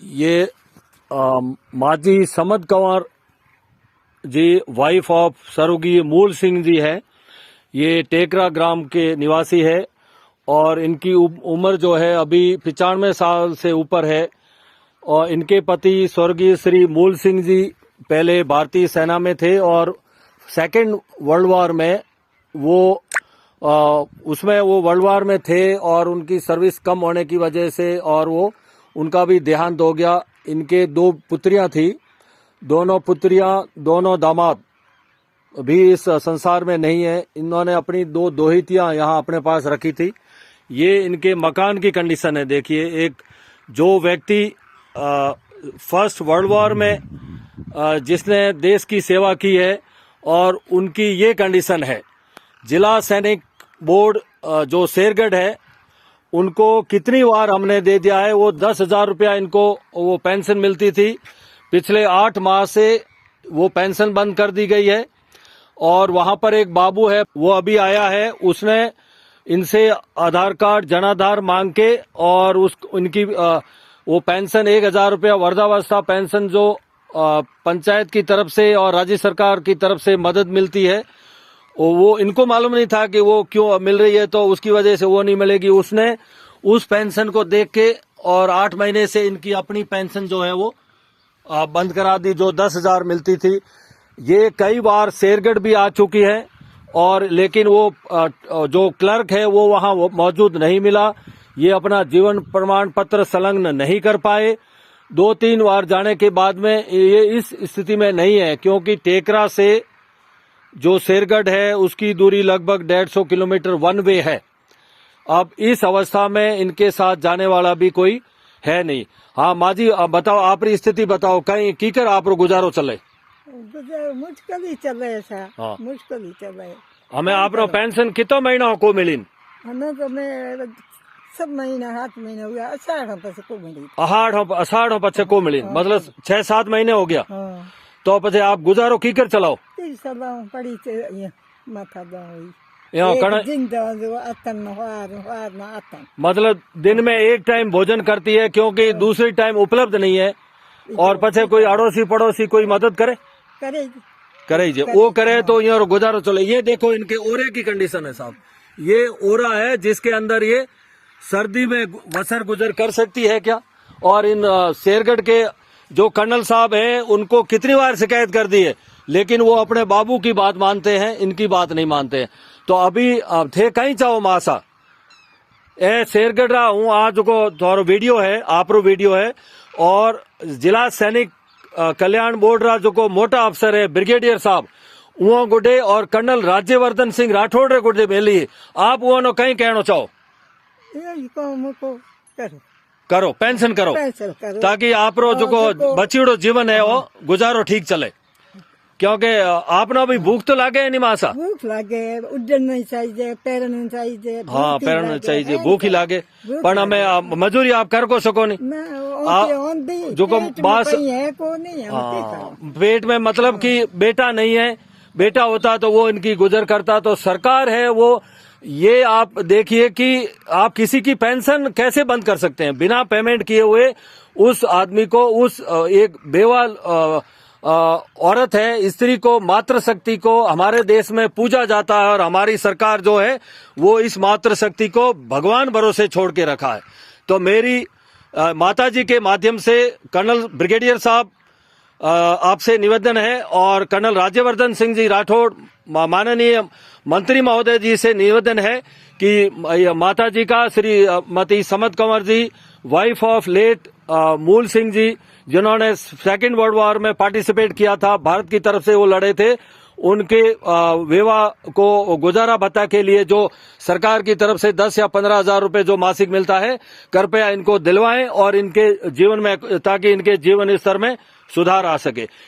ये माजी समद कंवर जी wife of स्वर्गीय मूल सिंह जी है। ये टेकरा ग्राम के निवासी है और इनकी उम्र जो है अभी 95 साल से ऊपर है। और इनके पति स्वर्गीय श्री मूल सिंह जी पहले भारतीय सेना में थे और सेकेंड वर्ल्ड वॉर में उसमें वो वर्ल्ड वॉर में थे और उनकी सर्विस कम होने की वजह से और उनका भी देहांत हो गया। इनके 2 पुत्रियां थी, दोनों पुत्रियां दोनों दामाद भी इस संसार में नहीं है। इन्होंने अपनी 2 दोहितियां यहाँ अपने पास रखी थी। ये इनके मकान की कंडीशन है। देखिए, एक जो व्यक्ति फर्स्ट वर्ल्ड वॉर में जिसने देश की सेवा की है और उनकी ये कंडीशन है। जिला सैनिक बोर्ड जो शेरगढ़ है उनको कितनी बार हमने दे दिया है। वो 10,000 रुपया इनको वो पेंशन मिलती थी। पिछले 8 माह से वो पेंशन बंद कर दी गई है। और वहां पर एक बाबू है, वो अभी आया है, उसने इनसे आधार कार्ड जनाधार मांग के और उनकी वो पेंशन 1,000 रुपया वृद्धावस्था पेंशन जो पंचायत की तरफ से और राज्य सरकार की तरफ से मदद मिलती है, वो इनको मालूम नहीं था कि वो क्यों मिल रही है, तो उसकी वजह से वो नहीं मिलेगी। उसने उस पेंशन को देख के और 8 महीने से इनकी अपनी पेंशन जो है वो बंद करा दी, जो 10,000 मिलती थी। ये कई बार शेरगढ़ भी आ चुकी है और लेकिन वो जो क्लर्क है वो वहां मौजूद नहीं मिला। ये अपना जीवन प्रमाण पत्र संलग्न नहीं कर पाए। 2-3 बार जाने के बाद में ये इस स्थिति में नहीं है, क्योंकि टेकरा से जो शेरगढ़ है उसकी दूरी लगभग 150 किलोमीटर वन वे है। अब इस अवस्था में इनके साथ जाने वाला भी कोई है नहीं। हाँ माँ जी, बताओ, आपकी स्थिति बताओ, कहीं कीकर आप गुजारो चले? मुश्किल ही चले ऐसा। हाँ, मुश्किल ही चले। हमें आप पेंशन कितना महीना को मिली? हमें तो मैं सब महीना 7 महीने हो गया, अषाढ़ पछे को मिली। अषाढ़ पछे को मिली, मतलब 6-7 महीने हो गया। हाँ। तो पछे आप गुजारो कीकर चलाओ? पड़ी माथा मतलब दिन में एक टाइम भोजन करती है, क्योंकि दूसरी टाइम उपलब्ध नहीं है। और पछे कोई अड़ोसी पड़ोसी कोई मदद करे करे वो करे तो ये गुजारो चले। ये देखो इनके ओरे की कंडीशन है साहब। ये ओरा है जिसके अंदर ये सर्दी में बसर गुजर कर सकती है क्या? और इन शेरगढ़ के जो कर्नल साहब हैं उनको कितनी बार शिकायत कर दी है, लेकिन वो अपने बाबू की बात मानते हैं, इनकी बात नहीं मानते हैं। तो अभी थे कहीं चाहो मासा ए शेरगढ़ रहा हूँ आज को थोड़ा वीडियो है, आपरो वीडियो है। और जिला सैनिक कल्याण बोर्ड रा जो को मोटा अफसर है ब्रिगेडियर साहब वो गुडे और कर्नल राज्यवर्धन सिंह राठौड़ रे गुडे मिली। आप वो कहीं कहना चाहो? करो पेंशन करो, ताकि आप जो बचीड़ो जीवन है वो गुजारो ठीक चले। क्योंकि आपने भी भूख तो लागे नहीं मासा? भूख लागे, उड्डन नहीं चाहिए, पैरन चाहिए। हाँ, पैरन चाहिए, भूख ही लागे। पर हमें मजूरी आप कर को सको नहीं। जो को बास पेट में, मतलब कि बेटा नहीं है, बेटा होता तो वो इनकी गुजर करता। तो सरकार है वो, ये आप देखिए कि आप किसी की पेंशन कैसे बंद कर सकते हैं बिना पेमेंट किए हुए। उस आदमी को, उस एक बेवा औरत है, स्त्री को, मातृशक्ति को हमारे देश में पूजा जाता है और हमारी सरकार जो है वो इस मातृशक्ति को भगवान भरोसे छोड़ के रखा है। तो मेरी माता जी के माध्यम से कर्नल ब्रिगेडियर साहब आपसे निवेदन है और कर्नल राज्यवर्धन सिंह जी राठौड़ माननीय मंत्री महोदय जी से निवेदन है कि माता जी का श्रीमती समद कंवर जी, वाइफ ऑफ लेट मूल सिंह जी, जिन्होंने सेकेंड वर्ल्ड वॉर में पार्टिसिपेट किया था, भारत की तरफ से वो लड़े थे, उनके विवाह को गुजारा भत्ता के लिए जो सरकार की तरफ से 10 या 15,000 रुपए जो मासिक मिलता है, कृपया इनको दिलवाएं और इनके जीवन में, ताकि इनके जीवन स्तर में सुधार आ सके।